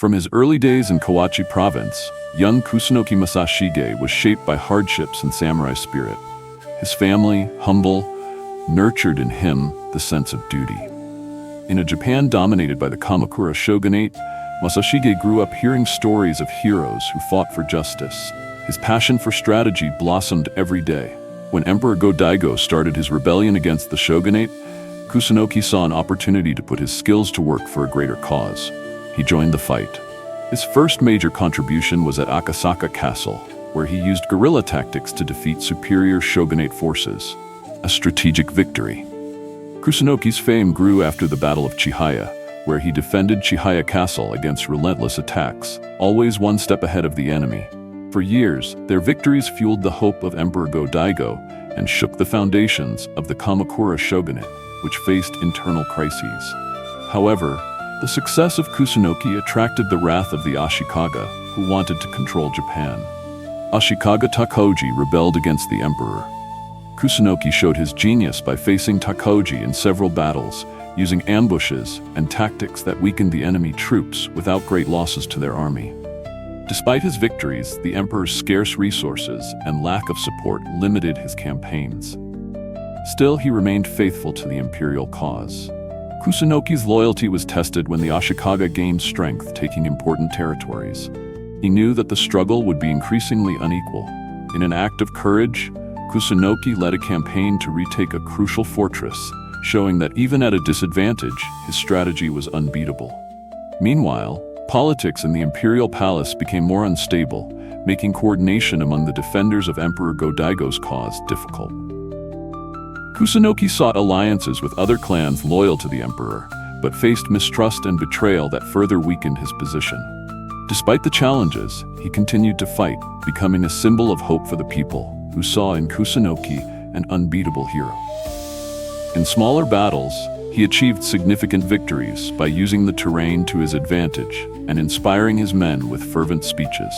From his early days in Kawachi province, young Kusunoki Masashige was shaped by hardships and samurai spirit. His family, humble, nurtured in him the sense of duty. In a Japan dominated by the Kamakura shogunate, Masashige grew up hearing stories of heroes who fought for justice. His passion for strategy blossomed every day. When Emperor Go-Daigo started his rebellion against the shogunate, Kusunoki saw an opportunity to put his skills to work for a greater cause. He joined the fight. His first major contribution was at Akasaka Castle, where he used guerrilla tactics to defeat superior shogunate forces. A strategic victory. Kusunoki's fame grew after the Battle of Chihaya, where he defended Chihaya Castle against relentless attacks, always one step ahead of the enemy. For years, their victories fueled the hope of Emperor Go-Daigo and shook the foundations of the Kamakura shogunate, which faced internal crises. However, the success of Kusunoki attracted the wrath of the Ashikaga, who wanted to control Japan. Ashikaga Takoji rebelled against the emperor. Kusunoki showed his genius by facing Takoji in several battles, using ambushes and tactics that weakened the enemy troops without great losses to their army. Despite his victories, the emperor's scarce resources and lack of support limited his campaigns. Still, he remained faithful to the imperial cause. Kusunoki's loyalty was tested when the Ashikaga gained strength, taking important territories. He knew that the struggle would be increasingly unequal. In an act of courage, Kusunoki led a campaign to retake a crucial fortress, showing that even at a disadvantage, his strategy was unbeatable. Meanwhile, politics in the imperial palace became more unstable, making coordination among the defenders of Emperor Go-Daigo's cause difficult. Kusunoki sought alliances with other clans loyal to the emperor, but faced mistrust and betrayal that further weakened his position. Despite the challenges, he continued to fight, becoming a symbol of hope for the people, who saw in Kusunoki an unbeatable hero. In smaller battles, he achieved significant victories by using the terrain to his advantage and inspiring his men with fervent speeches.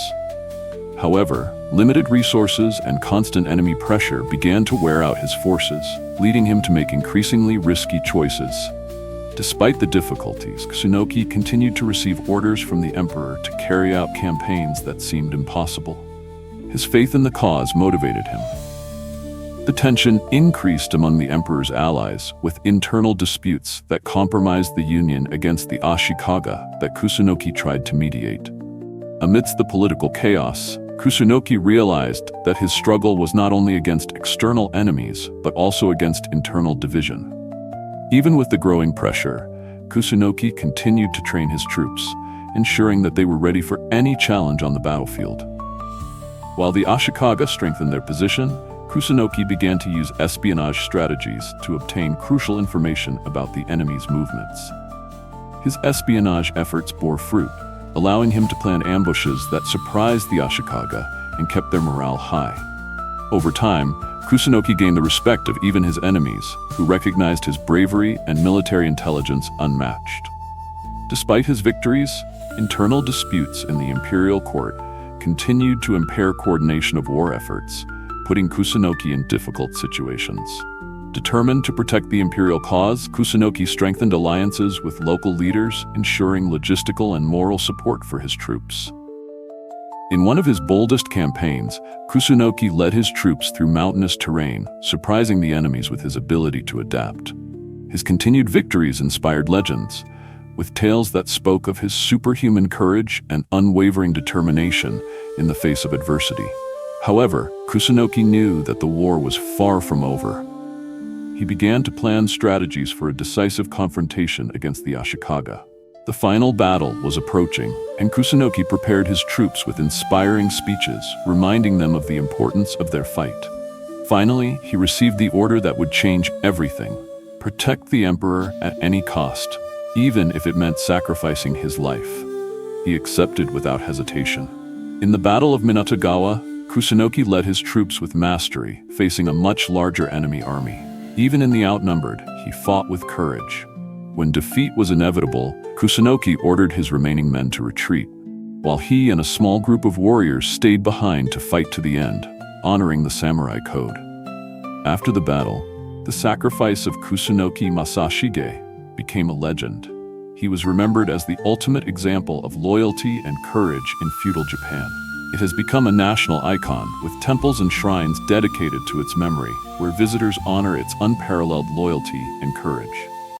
However, limited resources and constant enemy pressure began to wear out his forces, leading him to make increasingly risky choices. Despite the difficulties, Kusunoki continued to receive orders from the emperor to carry out campaigns that seemed impossible. His faith in the cause motivated him. The tension increased among the emperor's allies, with internal disputes that compromised the union against the Ashikaga that Kusunoki tried to mediate. Amidst the political chaos, Kusunoki realized that his struggle was not only against external enemies, but also against internal division. Even with the growing pressure, Kusunoki continued to train his troops, ensuring that they were ready for any challenge on the battlefield. While the Ashikaga strengthened their position, Kusunoki began to use espionage strategies to obtain crucial information about the enemy's movements. His espionage efforts bore fruit, allowing him to plan ambushes that surprised the Ashikaga and kept their morale high. Over time, Kusunoki gained the respect of even his enemies, who recognized his bravery and military intelligence unmatched. Despite his victories, internal disputes in the imperial court continued to impair coordination of war efforts, putting Kusunoki in difficult situations. Determined to protect the imperial cause, Kusunoki strengthened alliances with local leaders, ensuring logistical and moral support for his troops. In one of his boldest campaigns, Kusunoki led his troops through mountainous terrain, surprising the enemies with his ability to adapt. His continued victories inspired legends, with tales that spoke of his superhuman courage and unwavering determination in the face of adversity. However, Kusunoki knew that the war was far from over. He began to plan strategies for a decisive confrontation against the Ashikaga. The final battle was approaching, and Kusunoki prepared his troops with inspiring speeches, reminding them of the importance of their fight. Finally, he received the order that would change everything: protect the emperor at any cost, even if it meant sacrificing his life. He accepted without hesitation. In the Battle of Minatogawa, Kusunoki led his troops with mastery, facing a much larger enemy army. Even in the outnumbered, he fought with courage. When defeat was inevitable, Kusunoki ordered his remaining men to retreat, while he and a small group of warriors stayed behind to fight to the end, honoring the samurai code. After the battle, the sacrifice of Kusunoki Masashige became a legend. He was remembered as the ultimate example of loyalty and courage in feudal Japan. It has become a national icon, with temples and shrines dedicated to its memory, where visitors honor its unparalleled loyalty and courage.